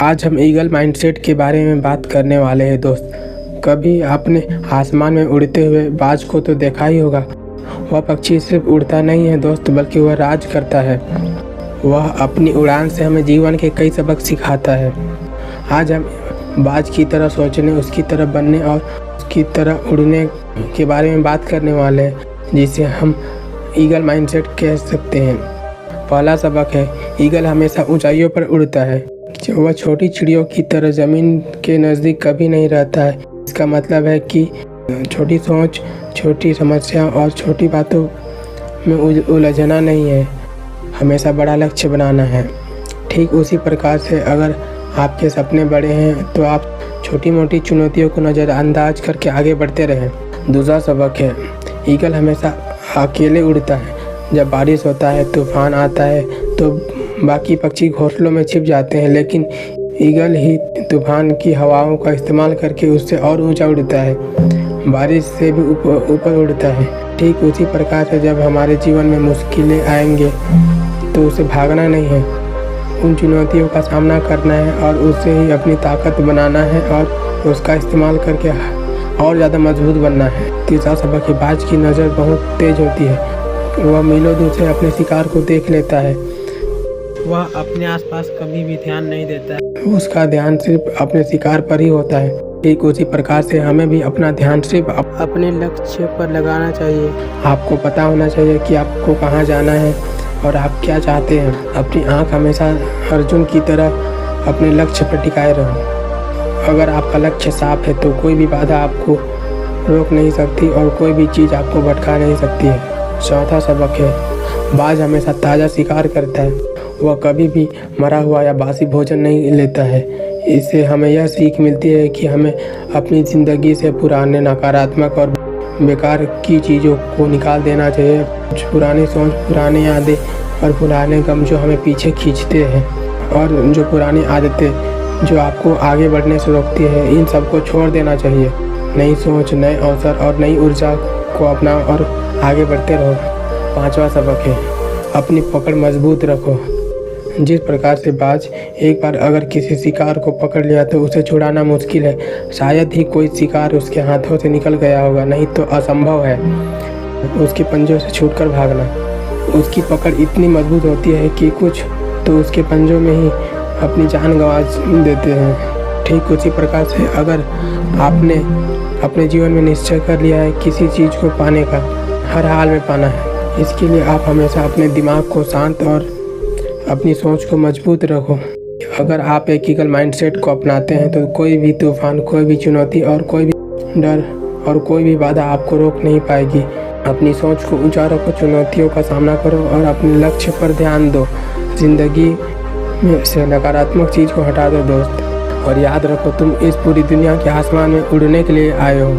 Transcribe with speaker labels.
Speaker 1: आज हम eagle mindset के बारे में बात करने वाले हैं दोस्त। कभी आपने आसमान में उड़ते हुए बाज को तो देखा ही होगा। वह पक्षी सिर्फ उड़ता नहीं है दोस्त, बल्कि वह राज करता है। वह अपनी उड़ान से हमें जीवन के कई सबक सिखाता है। आज हम बाज की तरह सोचने, उसकी तरह बनने और उसकी तरह उड़ने के बारे में बात करने वाले हैं, जिसे हम ईगल माइंडसेट कह सकते हैं। पहला सबक है, ईगल हमेशा ऊंचाइयों पर उड़ता है। वह छोटी चिड़ियों की तरह ज़मीन के नज़दीक कभी नहीं रहता है। इसका मतलब है कि छोटी सोच, छोटी समस्या और छोटी बातों में उलझना नहीं है, हमेशा बड़ा लक्ष्य बनाना है। ठीक उसी प्रकार से अगर आपके सपने बड़े हैं तो आप छोटी मोटी चुनौतियों को नज़रअंदाज करके आगे बढ़ते रहें। दूसरा सबक है, ईगल हमेशा अकेले उड़ता है। जब बारिश होता है, तूफान आता है तो बाकी पक्षी घोंसलों में छिप जाते हैं, लेकिन ईगल ही तूफान की हवाओं का इस्तेमाल करके उससे और ऊंचा उड़ता है, बारिश से भी ऊपर उड़ता है। ठीक उसी प्रकार से जब हमारे जीवन में मुश्किलें आएंगे तो उसे भागना नहीं है, उन चुनौतियों का सामना करना है और उससे ही अपनी ताकत बनाना है और उसका इस्तेमाल करके और ज़्यादा मजबूत बनना है। तीसरा सबक है, बाज की नज़र बहुत तेज होती है। वह मीलों दूर से अपने शिकार को देख लेता है। वह अपने आसपास कभी भी ध्यान नहीं देता है, उसका ध्यान सिर्फ अपने शिकार पर ही होता है। ठीक उसी प्रकार से हमें भी अपना ध्यान सिर्फ अपने लक्ष्य पर लगाना चाहिए। आपको पता होना चाहिए कि आपको कहाँ जाना है और आप क्या चाहते हैं। अपनी आँख हमेशा अर्जुन की तरह अपने लक्ष्य पर टिकाए रहो। अगर आपका लक्ष्य साफ है तो कोई भी बाधा आपको रोक नहीं सकती और कोई भी चीज़ आपको भटका नहीं सकती है। चौथा सबक है, बाज हमेशा ताज़ा शिकार करता है। वह कभी भी मरा हुआ या बासी भोजन नहीं लेता है। इससे हमें यह सीख मिलती है कि हमें अपनी ज़िंदगी से पुराने नकारात्मक और बेकार की चीज़ों को निकाल देना चाहिए। पुरानी सोच, पुरानी यादें और पुराने गम जो हमें पीछे खींचते हैं और जो पुरानी आदतें जो आपको आगे बढ़ने से रोकती है, इन सबको छोड़ देना चाहिए। नई सोच, नए अवसर और नई ऊर्जा को अपनाओ और आगे बढ़ते रहो। पांचवा सबक है, अपनी पकड़ मजबूत रखो। जिस प्रकार से बाज एक बार अगर किसी शिकार को पकड़ लिया तो उसे छुड़ाना मुश्किल है। शायद ही कोई शिकार उसके हाथों से निकल गया होगा, नहीं तो असंभव है उसके पंजों से छूटकर भागना। उसकी पकड़ इतनी मजबूत होती है कि कुछ तो उसके पंजों में ही अपनी जान गंवा देते हैं। ठीक उसी प्रकार से अगर आपने अपने जीवन में निश्चय कर लिया है किसी चीज़ को पाने का, हर हाल में पाना है, इसके लिए आप हमेशा अपने दिमाग को शांत और अपनी सोच को मजबूत रखो। अगर आप एक ईगल माइंडसेट को अपनाते हैं तो कोई भी तूफान, कोई भी चुनौती और कोई भी डर और कोई भी बाधा आपको रोक नहीं पाएगी। अपनी सोच को ऊंचा रखो, चुनौतियों का सामना करो और अपने लक्ष्य पर ध्यान दो। जिंदगी में से नकारात्मक चीज़ को हटा दो दोस्त, और याद रखो तुम इस पूरी दुनिया के आसमान में उड़ने के लिए आए हो।